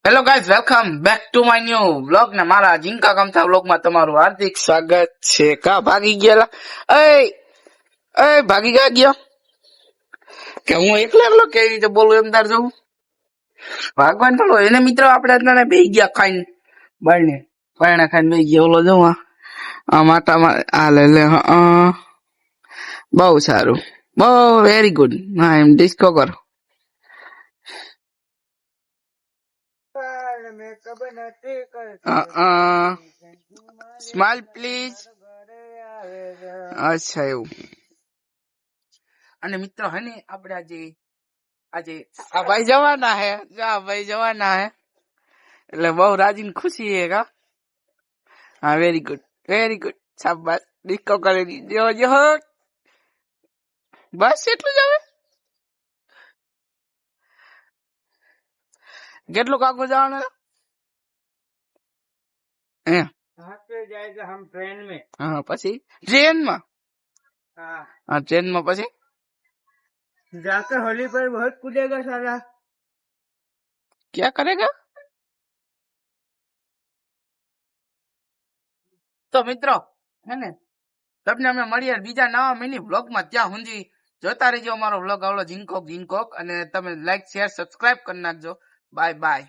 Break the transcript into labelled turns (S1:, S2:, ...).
S1: Hello guys, welcome back to my new vlog ને મારા જીંકા કમથા vlog માં તમારું હાર્દિક સ્વાગત છે. કા ભાગી ગયેલા? એ ભાગી ગયા કે હું એકલો કેવી રીતે બોલું એમ તાર જવું ભાગવાન થોડો એને મિત્રો આપણે અત્યારે બે ગયા ખાઈને બારને પાયણા ખાઈને બે ગયા. ઓલો જવું આ માટામાં આ લે બહુ સારું, બહુ વેરી ગુડ. હા એમ ડિસ્કો કરો. Smile please. અચ્છા એવું. અને મિત્રો હે ને આપણે આજે આ ભાઈ જવાના હે, એટલે બહુ રાજી ખુશી હે. કા હા, વેરી ગુડ શાબાશ. ડિસ્કો કરી જો બસ એટલું જ આવે. કેટલું કાગળ જવાનું હે?
S2: जाएगा हम ट्रेन में।
S1: हाँ પછી ટ્રેન માં? हाँ ट्रेन में પછી
S2: जाकर होली पर बहुत कूदेगा साला।
S1: क्या करेगा? તો મિત્રો હે ને તમને અમે મળીએ બીજા નવા મિની વ્લોગ માં. ત્યાં સુધી જોતા રહેજો અમારો વ્લોગ આવડો ઝીંકોક. અને તમે લાઈક શેર સબસ્ક્રાઇબ કરી નાખજો. Bye bye.